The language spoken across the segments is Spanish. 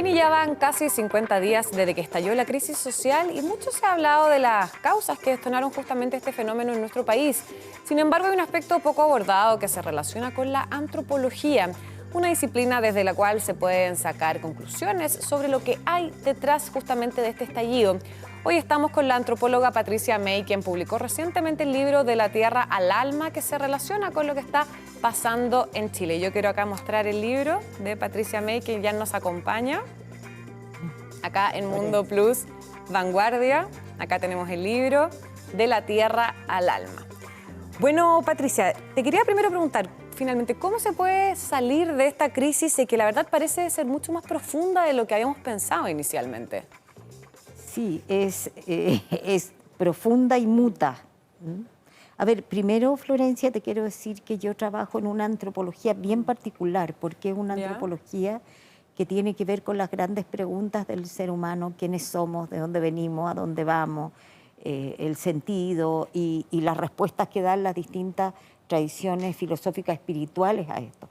Bien, y ya van casi 50 días desde que estalló la crisis social y mucho se ha hablado de las causas que detonaron justamente este fenómeno en nuestro país. Sin embargo, hay un aspecto poco abordado que se relaciona con la antropología, una disciplina desde la cual se pueden sacar conclusiones sobre lo que hay detrás justamente de este estallido. Hoy estamos con la antropóloga Patricia May, quien publicó recientemente el libro De la Tierra al Alma, que se relaciona con lo que está pasando en Chile. Yo quiero acá mostrar el libro de Patricia May, que ya nos acompaña acá en Mundo Plus Vanguardia. Acá tenemos el libro De la Tierra al Alma. Bueno, Patricia, te quería primero preguntar, finalmente, ¿cómo se puede salir de esta crisis y que la verdad parece ser mucho más profunda de lo que habíamos pensado inicialmente? Sí, es profunda y muta. A ver, primero, Florencia, te quiero decir que yo trabajo en una antropología bien particular, porque es una antropología que tiene que ver con las grandes preguntas del ser humano: quiénes somos, de dónde venimos, a dónde vamos, el sentido y las respuestas que dan las distintas tradiciones filosóficas espirituales a esto.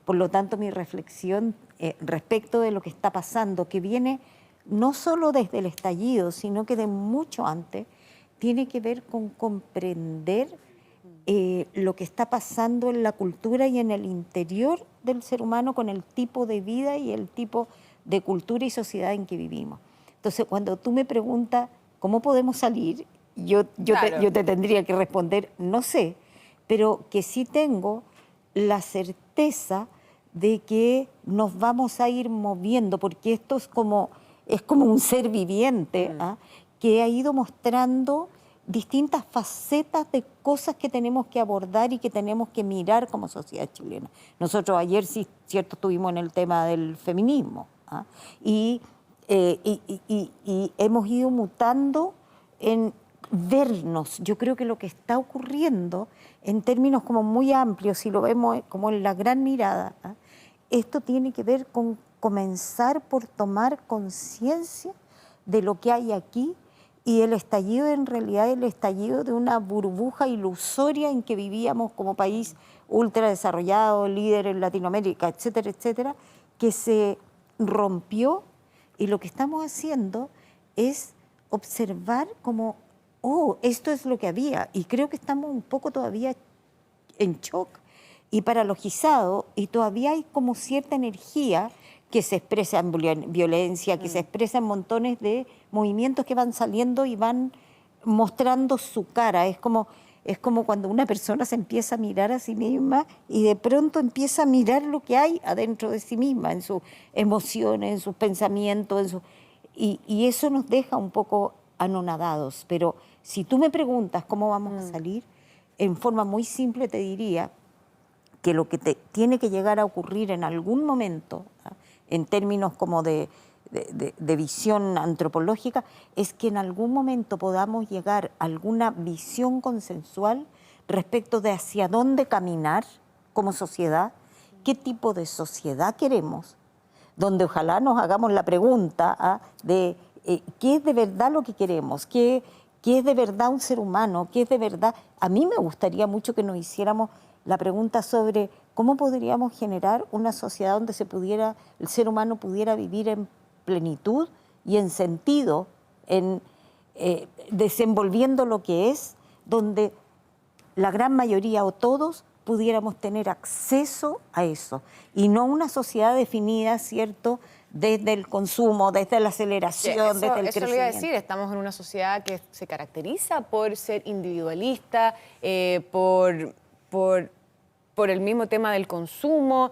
Por lo tanto, mi reflexión respecto de lo que está pasando, que viene no solo desde el estallido, sino que de mucho antes, tiene que ver con comprender lo que está pasando en la cultura y en el interior del ser humano con el tipo de vida y el tipo de cultura y sociedad en que vivimos. Entonces, cuando tú me preguntas cómo podemos salir, yo te tendría que responder, no sé, pero que sí tengo la certeza de que nos vamos a ir moviendo, porque esto es como un ser viviente que ha ido mostrando distintas facetas de cosas que tenemos que abordar y que tenemos que mirar como sociedad chilena. Nosotros ayer, sí, cierto, estuvimos en el tema del feminismo y hemos ido mutando en vernos. Yo creo que lo que está ocurriendo en términos como muy amplios, si lo vemos como en la gran mirada, esto tiene que ver con comenzar por tomar conciencia de lo que hay aquí, y el estallido en realidad es el estallido de una burbuja ilusoria en que vivíamos como país ultradesarrollado, líder en Latinoamérica, etcétera, etcétera, que se rompió, y lo que estamos haciendo es observar como, oh, esto es lo que había, y creo que estamos un poco todavía en shock y paralogizado, y todavía hay como cierta energía que se expresa en violencia, que se expresa en montones de movimientos que van saliendo y van mostrando su cara. Es como cuando una persona se empieza a mirar a sí misma y de pronto empieza a mirar lo que hay adentro de sí misma, en sus emociones, en sus pensamientos, y eso nos deja un poco anonadados. Pero si tú me preguntas cómo vamos a salir, en forma muy simple te diría que lo que tiene que llegar a ocurrir en algún momento, en términos como de visión antropológica, es que en algún momento podamos llegar a alguna visión consensual respecto de hacia dónde caminar como sociedad, qué tipo de sociedad queremos, donde ojalá nos hagamos la pregunta de qué es de verdad lo que queremos, qué es de verdad un ser humano, qué es de verdad. A mí me gustaría mucho que nos hiciéramos la pregunta sobre cómo podríamos generar una sociedad donde el ser humano pudiera vivir en plenitud y en sentido, desenvolviendo lo que es, donde la gran mayoría o todos pudiéramos tener acceso a eso, y no una sociedad definida, ¿cierto?, desde el consumo, desde la aceleración, desde el crecimiento. Eso le iba a decir, estamos en una sociedad que se caracteriza por ser individualista, por el mismo tema del consumo,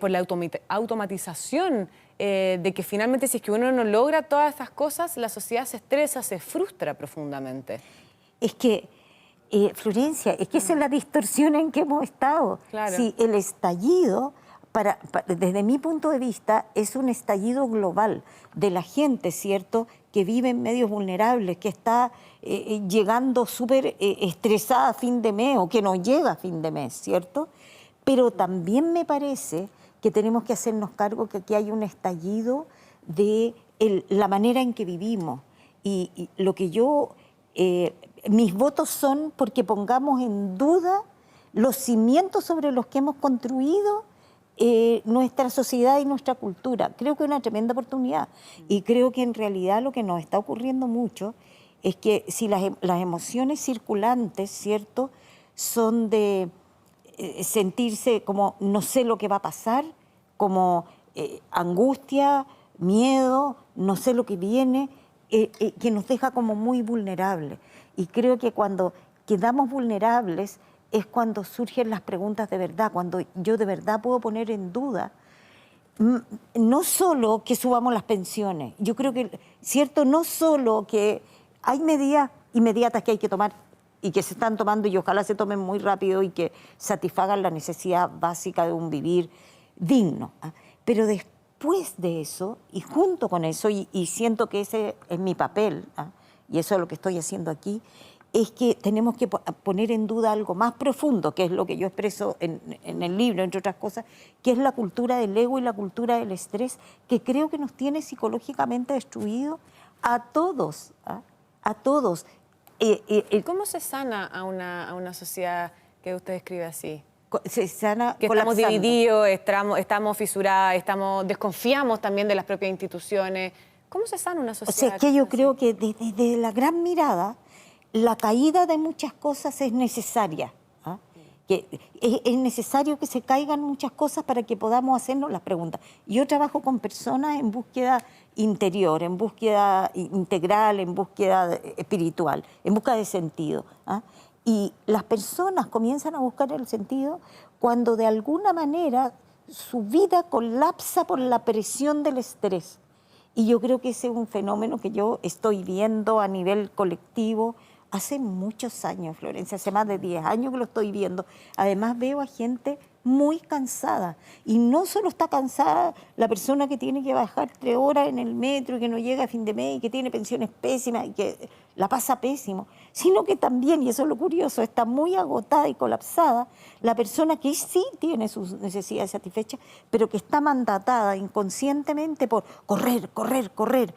por la automatización, de que finalmente si es que uno no logra todas estas cosas, la sociedad se estresa, se frustra profundamente. Es que, Florencia, es que esa es la distorsión en que hemos estado. Claro. Si el estallido, desde mi punto de vista, es un estallido global de la gente, ¿cierto?, que vive en medios vulnerables, que está llegando súper estresada a fin de mes o que no llega a fin de mes, ¿cierto? Pero también me parece que tenemos que hacernos cargo que aquí hay un estallido de la manera en que vivimos. Y lo que mis votos son porque pongamos en duda los cimientos sobre los que hemos construido nuestra sociedad y nuestra cultura. Creo que es una tremenda oportunidad y creo que en realidad lo que nos está ocurriendo mucho es que si las emociones circulantes, ¿cierto?, son de sentirse como no sé lo que va a pasar, como angustia, miedo, no sé lo que viene, que nos deja como muy vulnerables. Y creo que cuando quedamos vulnerables es cuando surgen las preguntas de verdad, cuando yo de verdad puedo poner en duda no solo que subamos las pensiones, yo creo que, ¿cierto? No solo que hay medidas inmediatas que hay que tomar y que se están tomando y ojalá se tomen muy rápido y que satisfagan la necesidad básica de un vivir digno, ¿ah? Pero después de eso, y junto con eso, y siento que ese es mi papel, ¿ah? Y eso es lo que estoy haciendo aquí, es que tenemos que poner en duda algo más profundo, que es lo que yo expreso en el libro, entre otras cosas, que es la cultura del ego y la cultura del estrés, que creo que nos tiene psicológicamente destruido a todos, ¿ah? A todos. ¿Cómo se sana a una sociedad que usted describe así? Se sana que estamos divididos, estamos fisurados, desconfiamos también de las propias instituciones. ¿Cómo se sana una sociedad? O sea, es que yo creo que desde la gran mirada, la caída de muchas cosas es necesaria. ¿Ah? Que es necesario que se caigan muchas cosas para que podamos hacernos las preguntas. Yo trabajo con personas en búsqueda interior, en búsqueda integral, en búsqueda espiritual, en busca de sentido. ¿Ah? Y las personas comienzan a buscar el sentido cuando de alguna manera su vida colapsa por la presión del estrés. Y yo creo que ese es un fenómeno que yo estoy viendo a nivel colectivo hace muchos años, Florencia, hace más de 10 años que lo estoy viendo. Además veo a gente muy cansada. Y no solo está cansada la persona que tiene que bajar 3 horas en el metro y que no llega a fin de mes y que tiene pensiones pésimas y que la pasa pésimo, sino que también, y eso es lo curioso, está muy agotada y colapsada la persona que sí tiene sus necesidades satisfechas, pero que está mandatada inconscientemente por correr, correr, correr,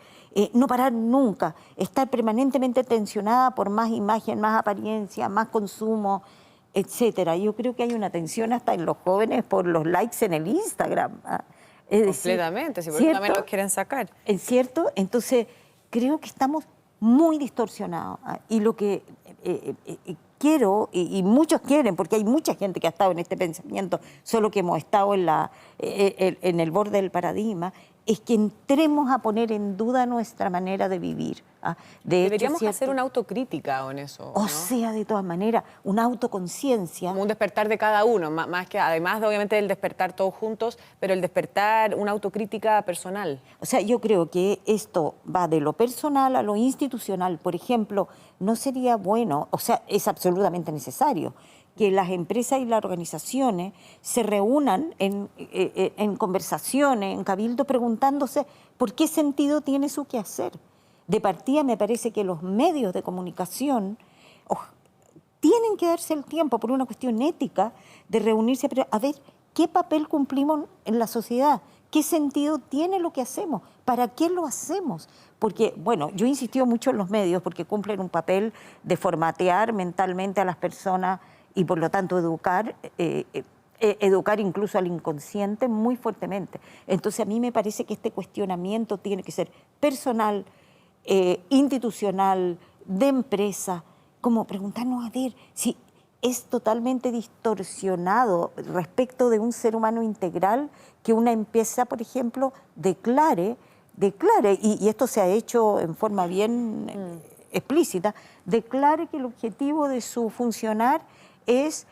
no parar nunca, estar permanentemente tensionada por más imagen, más apariencia, más consumo, etcétera. Yo creo que hay una tensión hasta en los jóvenes por los likes en el Instagram. ¿Ah? Es Completamente, decir, si por eso también los quieren sacar. ¿Es cierto? Entonces, creo que estamos muy distorsionados. ¿Ah? Y lo que quiero, y muchos quieren, porque hay mucha gente que ha estado en este pensamiento, solo que hemos estado en el borde del paradigma, es que entremos a poner en duda nuestra manera de vivir. ¿Ah? Deberíamos hacer una autocrítica en eso, ¿no? O sea, de todas maneras, una autoconciencia. Como un despertar de cada uno, más que además de, obviamente, el despertar todos juntos, pero el despertar, una autocrítica personal. O sea, yo creo que esto va de lo personal a lo institucional. Por ejemplo, no sería bueno, o sea, es absolutamente necesario que las empresas y las organizaciones se reúnan en conversaciones, en cabildo, preguntándose por qué sentido tiene su quehacer. De partida me parece que los medios de comunicación tienen que darse el tiempo, por una cuestión ética, de reunirse, pero a ver qué papel cumplimos en la sociedad, qué sentido tiene lo que hacemos, para qué lo hacemos. Porque, bueno, yo he insistido mucho en los medios porque cumplen un papel de formatear mentalmente a las personas y por lo tanto educar incluso al inconsciente muy fuertemente. Entonces a mí me parece que este cuestionamiento tiene que ser personal, institucional, de empresa, como preguntarnos a ver si es totalmente distorsionado respecto de un ser humano integral que una empresa, por ejemplo, declare, y esto se ha hecho en forma bien explícita, declare que el objetivo de su funcionar es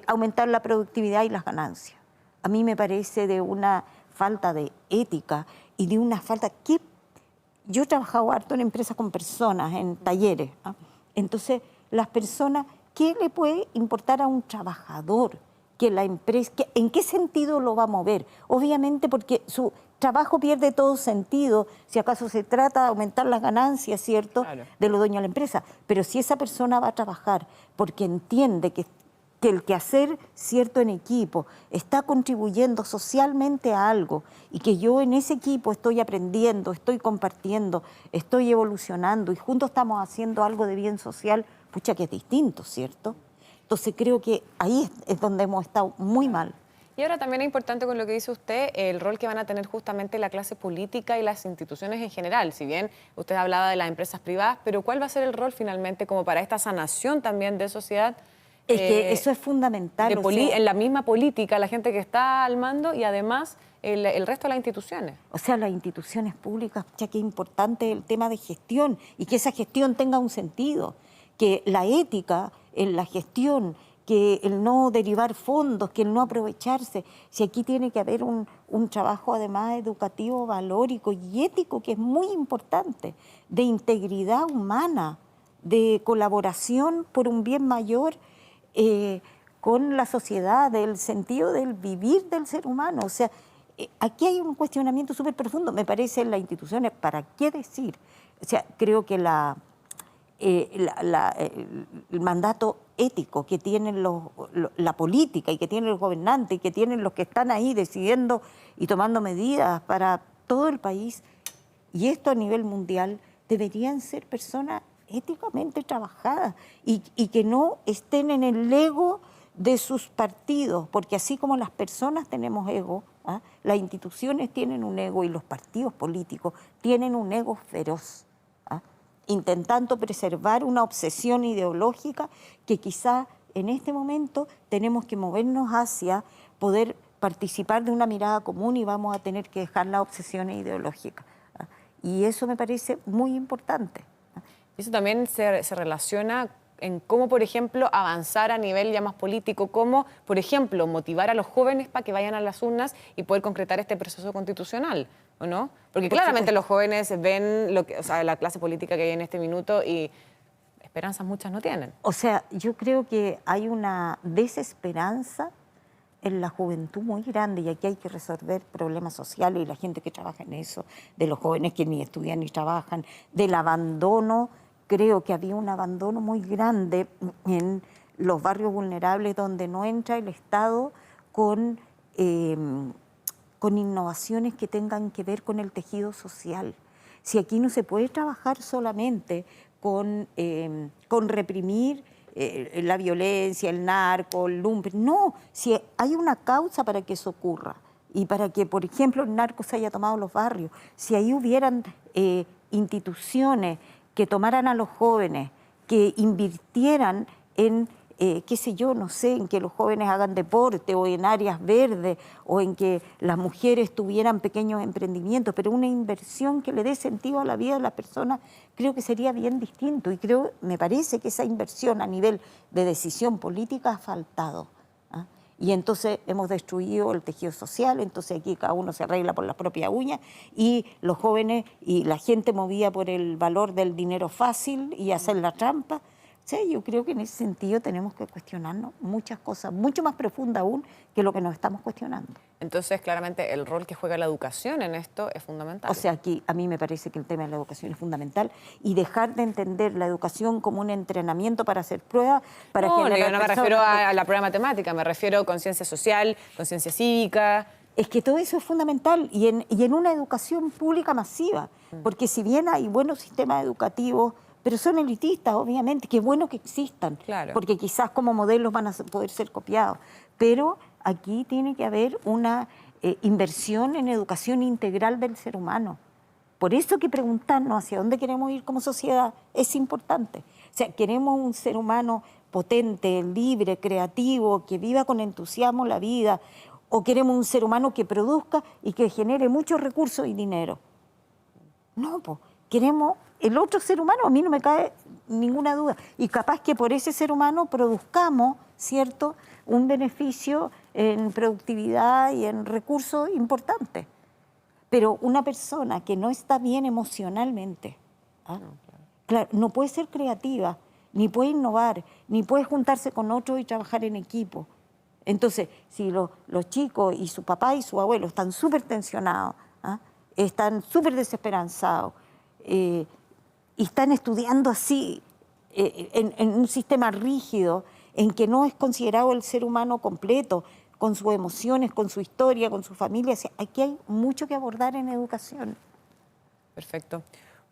aumentar la productividad y las ganancias. A mí me parece de una falta de ética y de una falta que... Yo he trabajado harto en empresas con personas, en talleres. ¿Ah? Entonces, las personas, ¿qué le puede importar a un trabajador que la empresa, en qué sentido lo va a mover? Obviamente porque su trabajo pierde todo sentido si acaso se trata de aumentar las ganancias, ¿cierto?, claro, de los dueños de la empresa. Pero si esa persona va a trabajar porque entiende que el quehacer, cierto, en equipo está contribuyendo socialmente a algo y que yo en ese equipo estoy aprendiendo, estoy compartiendo, estoy evolucionando y juntos estamos haciendo algo de bien social, pucha que es distinto, ¿cierto? Entonces creo que ahí es donde hemos estado muy mal. Y ahora también es importante con lo que dice usted, el rol que van a tener justamente la clase política y las instituciones en general. Si bien usted hablaba de las empresas privadas, pero ¿cuál va a ser el rol finalmente como para esta sanación también de sociedad? Es que eso es fundamental. En la misma política, la gente que está al mando y además el resto de las instituciones. O sea, las instituciones públicas, ya que es importante el tema de gestión y que esa gestión tenga un sentido, que la ética en la gestión, que el no derivar fondos, que el no aprovecharse, si aquí tiene que haber un trabajo además educativo, valórico y ético, que es muy importante, de integridad humana, de colaboración por un bien mayor con la sociedad, del sentido del vivir del ser humano. O sea, aquí hay un cuestionamiento súper profundo, me parece, en las instituciones, ¿para qué decir? O sea, creo que el mandato ético que tienen la política y que tienen los gobernantes y que tienen los que están ahí decidiendo y tomando medidas para todo el país, y esto a nivel mundial, deberían ser personas éticamente trabajadas y que no estén en el ego de sus partidos, porque así como las personas tenemos ego, las instituciones tienen un ego y los partidos políticos tienen un ego feroz, intentando preservar una obsesión ideológica que quizá en este momento tenemos que movernos hacia poder participar de una mirada común y vamos a tener que dejar las obsesiones ideológicas. Y eso me parece muy importante. Eso también se relaciona en cómo, por ejemplo, avanzar a nivel ya más político, cómo, por ejemplo, motivar a los jóvenes para que vayan a las urnas y poder concretar este proceso constitucional, ¿o no? Porque claramente los jóvenes ven la clase política que hay en este minuto y esperanzas muchas no tienen. O sea, yo creo que hay una desesperanza en la juventud muy grande y aquí hay que resolver problemas sociales y la gente que trabaja en eso, de los jóvenes que ni estudian ni trabajan, del abandono. Creo que había un abandono muy grande en los barrios vulnerables donde no entra el Estado con innovaciones que tengan que ver con el tejido social. Si aquí no se puede trabajar solamente con reprimir la violencia, el narco, el lumpen, no, si hay una causa para que eso ocurra y para que, por ejemplo, el narco se haya tomado los barrios, si ahí hubieran instituciones que tomaran a los jóvenes, que invirtieran en, qué sé yo, no sé, en que los jóvenes hagan deporte o en áreas verdes o en que las mujeres tuvieran pequeños emprendimientos, pero una inversión que le dé sentido a la vida de las personas, creo que sería bien distinto y me parece que esa inversión a nivel de decisión política ha faltado. Y entonces hemos destruido el tejido social, entonces aquí cada uno se arregla por las propias uñas y los jóvenes y la gente movida por el valor del dinero fácil y hacer la trampa. Sí, yo creo que en ese sentido tenemos que cuestionarnos muchas cosas, mucho más profundas aún que lo que nos estamos cuestionando. Entonces, claramente, el rol que juega la educación en esto es fundamental. O sea, aquí a mí me parece que el tema de la educación es fundamental y dejar de entender la educación como un entrenamiento para hacer pruebas, para generar yo no me refiero a la prueba matemática, me refiero a conciencia social, conciencia cívica. Es que todo eso es fundamental y en una educación pública masiva, porque si bien hay buenos sistemas educativos, pero son elitistas, obviamente, qué bueno que existan, claro, porque quizás como modelos van a poder ser copiados, pero aquí tiene que haber una inversión en educación integral del ser humano. Por eso que preguntarnos hacia dónde queremos ir como sociedad es importante. O sea, queremos un ser humano potente, libre, creativo, que viva con entusiasmo la vida, o queremos un ser humano que produzca y que genere muchos recursos y dinero. No, pues queremos el otro ser humano, a mí no me cae ninguna duda. Y capaz que por ese ser humano produzcamos, ¿cierto?, un beneficio en productividad y en recursos importantes. Pero una persona que no está bien emocionalmente, claro, no puede ser creativa, ni puede innovar, ni puede juntarse con otros y trabajar en equipo. Entonces, si los chicos y su papá y su abuelo están súper tensionados, están súper desesperanzados, y están estudiando así, en un sistema rígido, en que no es considerado el ser humano completo, con sus emociones, con su historia, con su familia. O sea, aquí hay mucho que abordar en educación. Perfecto.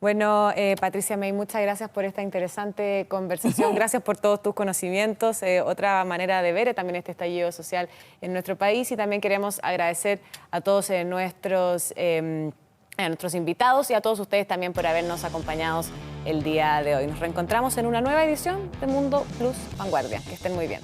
Bueno, Patricia May, muchas gracias por esta interesante conversación. Gracias por todos tus conocimientos. Otra manera de ver también este estallido social en nuestro país. Y también queremos agradecer a todos a nuestros invitados y a todos ustedes también por habernos acompañado el día de hoy. Nos reencontramos en una nueva edición de Mundo Plus Vanguardia. Que estén muy bien.